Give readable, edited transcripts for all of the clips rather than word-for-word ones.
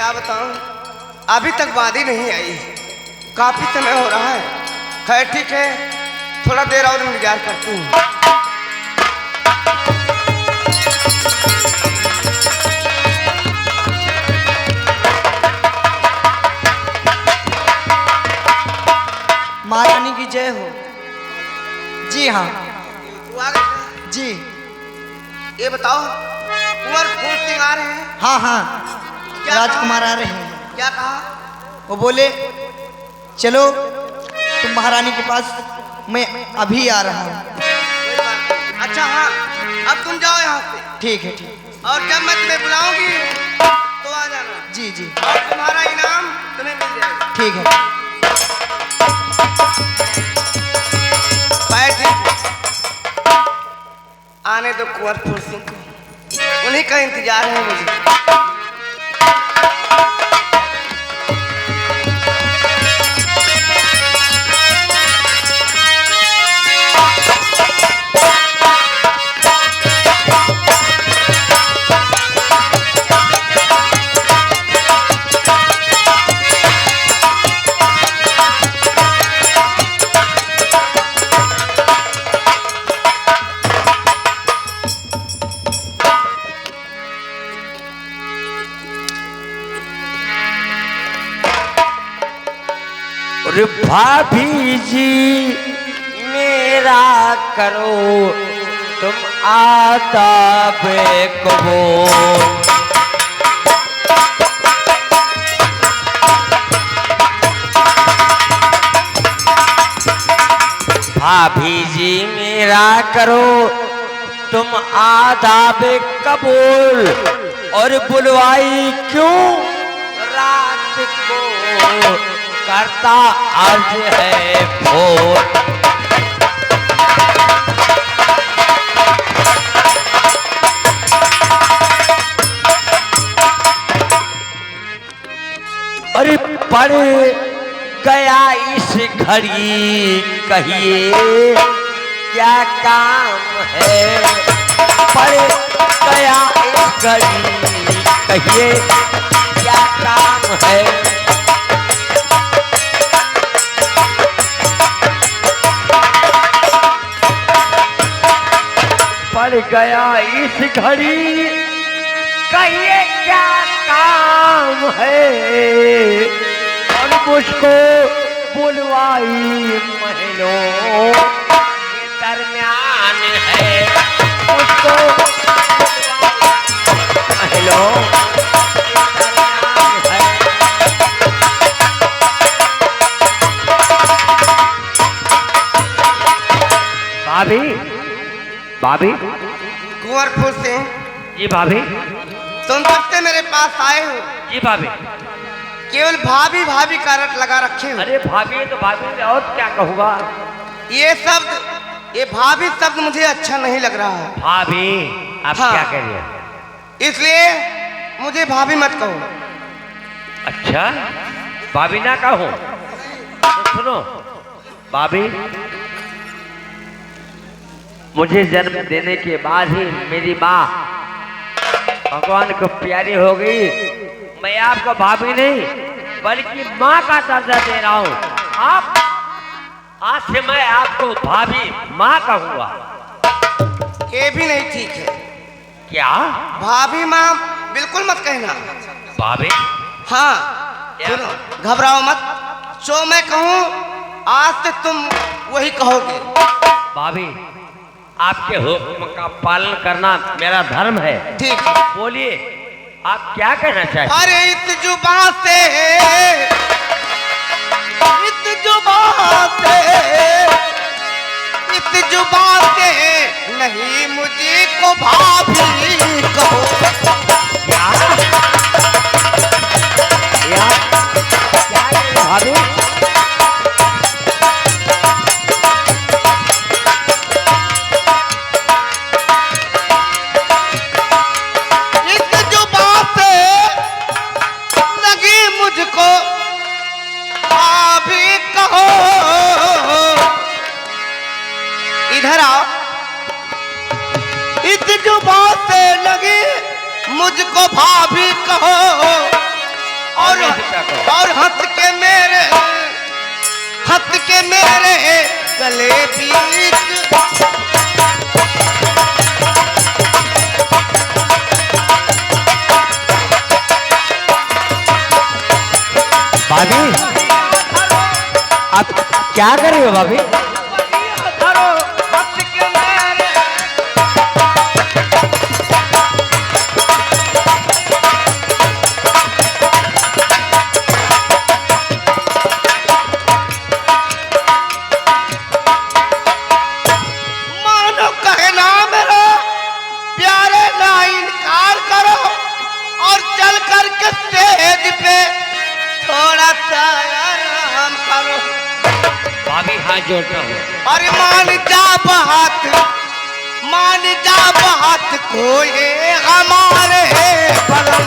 क्या बताऊं, अभी तक वादी नहीं आई, काफी समय हो रहा है। खैर ठीक है, थोड़ा देर और इंतजार करती हूँ। महारानी की जय हो। जी हाँ तू आ गई जी। ये बताओ, कुंवर फूल सिंह आ रहे हैं? हाँ हाँ, क्या राजकुमार कहा? आ रहे हैं। क्या कहा? वो बोले चलो तुम महारानी के पास, मैं अभी आ रहा हूँ। कोई बात नहीं। अच्छा हाँ, अब तुम जाओ यहाँ से, ठीक है ठीक। और जब मैं तुम्हें बुलाऊंगी तो आ जाना। जी जी और तुम्हारा इनाम तुम्हें मिल जाएगा। ठीक है। आने दो कुंवर फूल सिंह को, उन्हीं का इंतजार है मुझे। अरे भाभी जी मेरा करो तुम आदाब कबूल। भाभी जी मेरा करो तुम आदाब कबूल, और बुलवाई क्यों रात को करता अर्ज है भोर। अरे पड़ गया इस घड़ी कहिए क्या काम है, पड़ गया इस घड़ी कहिए क्या काम है। पड़ गया इस घड़ी कहिए क्या काम है, और मुझको बुलवाई महलों के दरमियान है, मुझको महलों के दरमियान है। भाभी भाभी। कुंवर फूल सिंह, जी भाभी। तुम कब से मेरे पास आए हो? जी भाभी। केवल भाभी भाभी का रट लगा रखे हो। अरे भाभी तो भाभी, और क्या कहूँगा। ये शब्द, ये भाभी शब्द मुझे अच्छा नहीं लग रहा है। भाभी आप हाँ। क्या कह रही हैं? इसलिए मुझे भाभी मत कहो। अच्छा भाभी ना कहो तो सुनो भाभी, मुझे जन्म देने के बाद ही मेरी माँ भगवान को प्यारी हो गई। मैं आपको भाभी नहीं बल्कि माँ का दर्जा दे रहा हूँ। आप आज से मैं आपको भाभी माँ कहूँगा। ये भी नहीं ठीक है। क्या भाभी माँ बिल्कुल मत कहना। भाभी? हाँ सुनो, घबराओ मत, जो मैं कहूँ आज से तुम वही कहोगे। भाभी आपके हुक्म का पालन करना मेरा धर्म है। ठीक है, बोलिए आप क्या कहना चाहते हैं? अरे इस जुबान से, इस जुबान से, इस जुबान से नहीं मुझे को भाभी कहो। क्या भाभी? मुझको भाभी कहो। इधर आओ, इस जुबान से लगी मुझको भाभी कहो, और हंस के मेरे गले बीच भाभी आप क्या कर रही हो भाभी? मानो कहना मेरा प्यारे ना इनकार करो और चल करके स्टेज पे थोड़ा सा आराम करो। भाभी हाथ जोड़ता हूँ। अरे मान जा बात को ये हमारे पलम।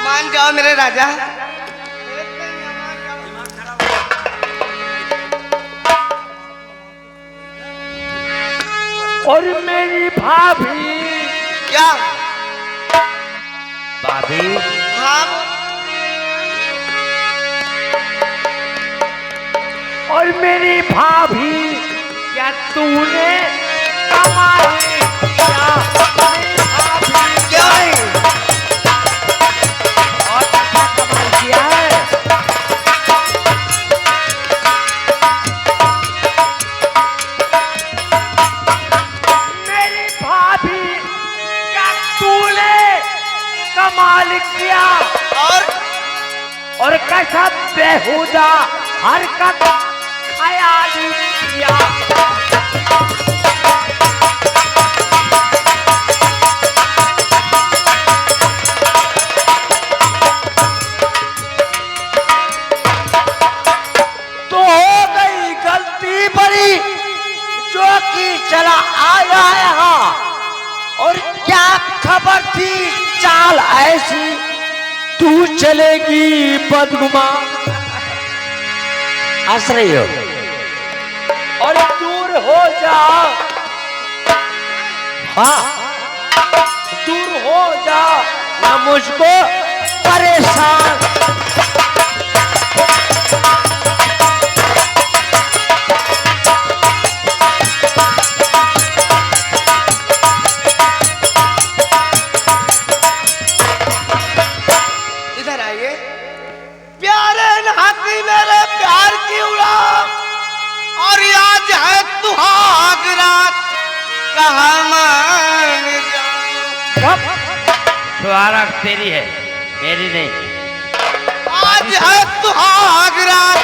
मान जाओ मेरे राजा। और मेरी भाभी। क्या भाभी हाँ और मेरी भाभी, क्या तूने कमाई किया? मेरी भाभी क्या है? और अच्छा कमाई किया है। मेरी भाभी, क्या तूने कमाल किया? और कैसा बेहुदा हरकत ख्याली किया? तो हो गई गलती बड़ी जो कि चला आया यहाँ। और क्या खबर थी चाल ऐसी तू चलेगी बदगुमान? हंस रही हो? और दूर हो जा, हाँ दूर हो जा ना मुझको परेशान। इधर आइए। प्यारे नहाती मेरे प्यार की उड़ान और आज है सुहाग रात कहा मान जाओ। सुहाग तेरी है, मेरी नहीं। आज है सुहाग रात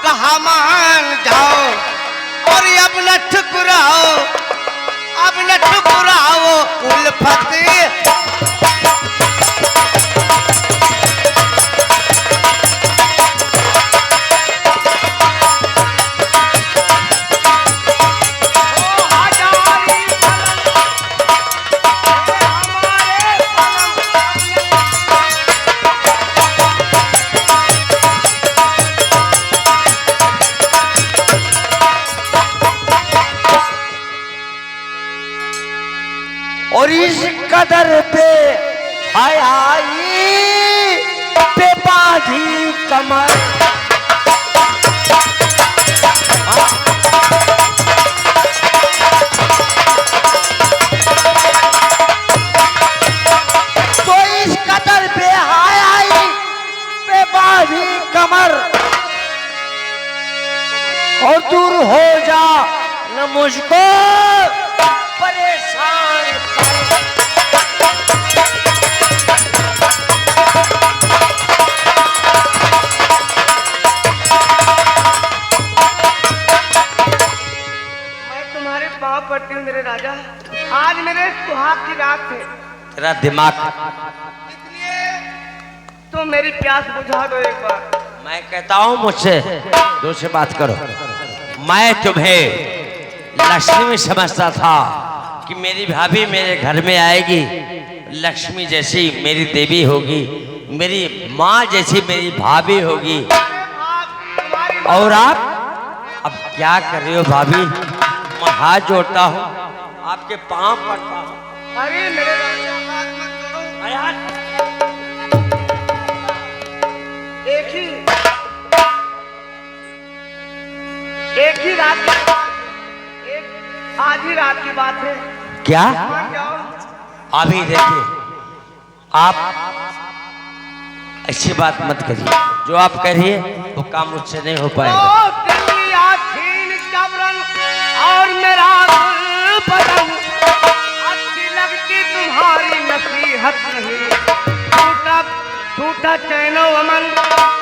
कहा मान जाओ। और अब न ठुकराओ, अब न ठुकराओ उल्फत। और इस कदर पे आई पे बाधी कमर। तो इस कदर पे आई पे बाधी कमर। और दूर हो जा न मुझको परेशान कर। मैं तुम्हारे पाँव पड़ती हूँ मेरे राजा। आज मेरे सुहाग की रात है, तेरा दिमाग, इसलिए तुम मेरी प्यास बुझा दो एक बार। मैं कहता हूँ मुझसे दूसरी बात करो। मैं तुम्हें लक्ष्मी समझता था कि मेरी भाभी मेरे घर में आएगी, लक्ष्मी जैसी मेरी देवी होगी, मेरी माँ जैसी मेरी भाभी होगी। और आप अब क्या कर रहे हो भाभी? मैं हाथ जोड़ता हूँ, आपके पाँव पड़ता हूँ। अरे मेरे राजा हाथ मत जोड़ो। अरे यार, एक ही रात की बात, आज ही रात की बात है। क्या? मान जाओ। अभी देखिए, आप ऐसी बात मत करिए, जो आप करिए वो काम मुझसे नहीं हो पाएगा। ओ दिल्ली आखिर जबरन और मेरा बदन, अच्छी लगती तुम्हारी नसीहत नहीं। टूटा टूटा चैनो अमन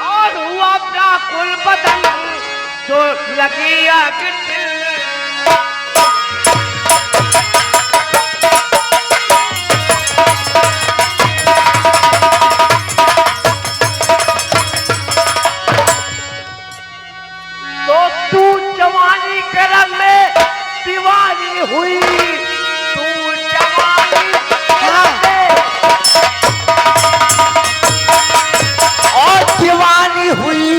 और हुआ व्याकुल बदन, जो लगी आग दिल। तो तू जवानी के रंग में दीवानी हुई, तू जवानी के रंग में और दीवानी हुई।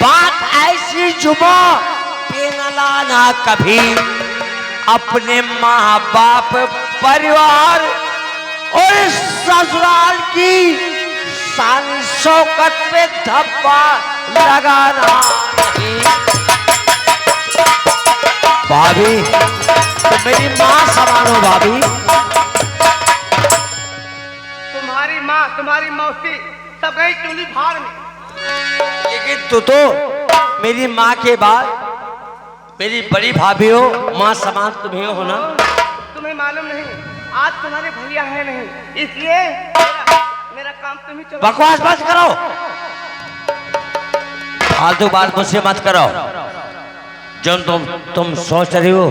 बात ऐसी जुबा पे न लाना कभी, अपने माँ बाप परिवार और ससुराल की शान शौकत पे धब्बा लगाना नहीं। भाभी, तो मेरी माँ समान हो भाभी। तुम्हारी मौसी सब गई चूल्ही भाड़ में। लेकिन तू तो मेरी माँ के बाद मेरी बड़ी भाभी हो, माँ समान तुम्हें हो ना। तुम्हें मालूम नहीं, आज तुम्हारे भैया है नहीं, इसलिए मेरा काम तुम ही चलो। बकवास मत करो, फालतू बात मुझसे मत करो। जो तुम सोच रही हो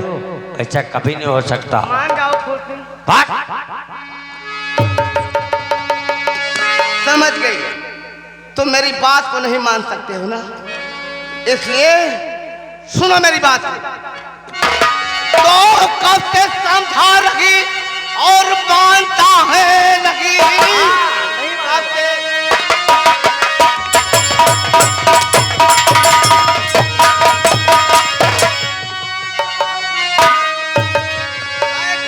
ऐसा कभी नहीं हो सकता। मान जाओ फूल सिंह। भाग। समझ गई, तुम मेरी बात को नहीं मान सकते हो ना, इसलिए सुनो मेरी बात। तो कब से समझा रही और मानता है नहीं, कब से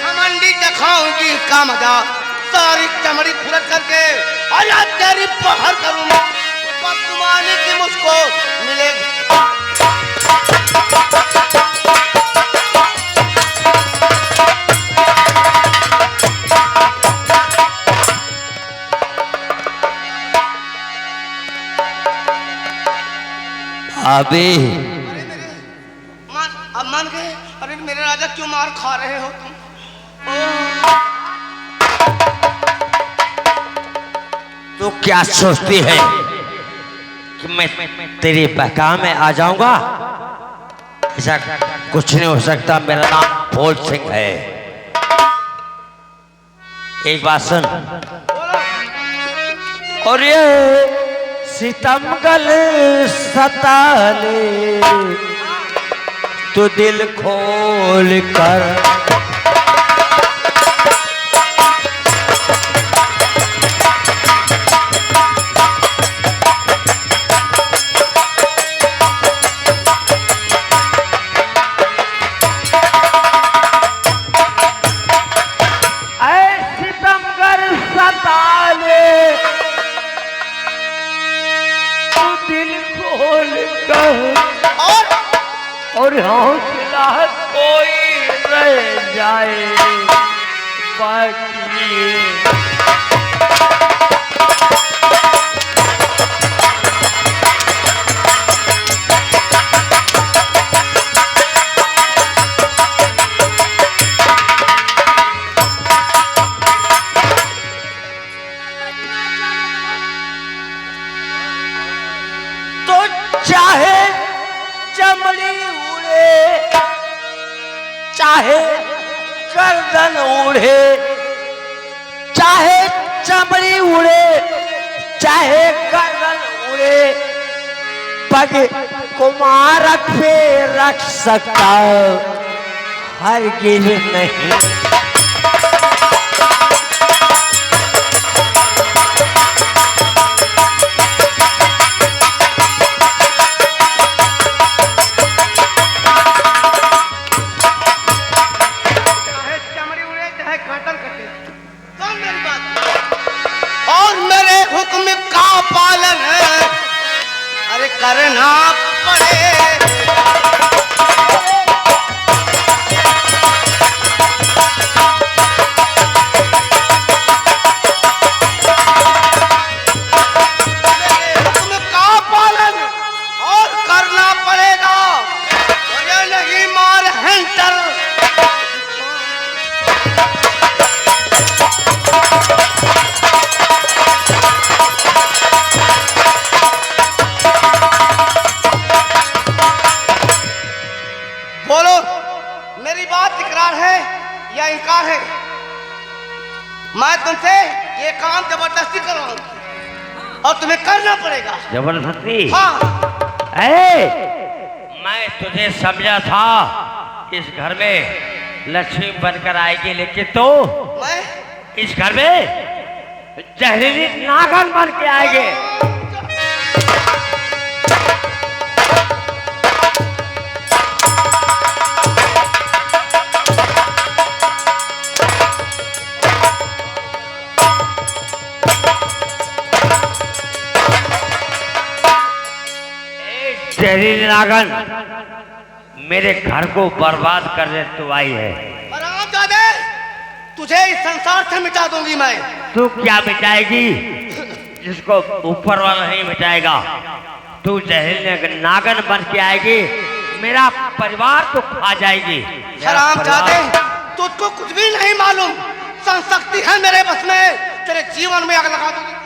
घमंडी दिखाऊंगी का मजा, सारी चमड़ी खुरद करके और या तेरी पहर करूंगा, बदगुमानी की मुझको मिलेगी। अभी अब मान गए? अरे मेरे राजा क्यों मार खा रहे हो तुम? तू क्या सोचती है कि मैं तेरी बहका में आ जाऊंगा? ऐसा कुछ नहीं हो सकता। मेरा नाम फूल सिंह है। एक बात सुन, और ये सितमगल सताले तू दिल खोल कर, सितमगर सताले तू दिल खोल कर, और हौसला कोई रह जाए बाकी। तो चाहे चमड़ी उड़े, चाहे गर्दन उड़े, चाहे चमड़ी उड़े, चाहे गर्दन उड़े, पग कुमारक पे रख सकता हरगिज नहीं। बोलो, मेरी बात इकरार है या इनकार है? मैं तुमसे ये काम जबरदस्ती करवाऊंगा और तुम्हें करना पड़ेगा। जबरदस्ती? हाँ। मैं तुझे समझा था इस घर में लक्ष्मी बनकर आएगी, लेकिन तो मैं इस घर में जहरीली नागन बन के आएगी। जहरीली नागन मेरे घर को बर्बाद करने तो आई है। हरामजादे, तुझे इस संसार से मिटा दूंगी मैं। तू क्या मिटाएगी जिसको ऊपर वाला नहीं मिटाएगा? तू जहरीली नागन बन के आएगी, मेरा परिवार तो खा जाएगी। हरामजादे, तुझको कुछ भी नहीं मालूम। संशक्ति है मेरे बस में, तेरे जीवन में आग लगा दूंगी।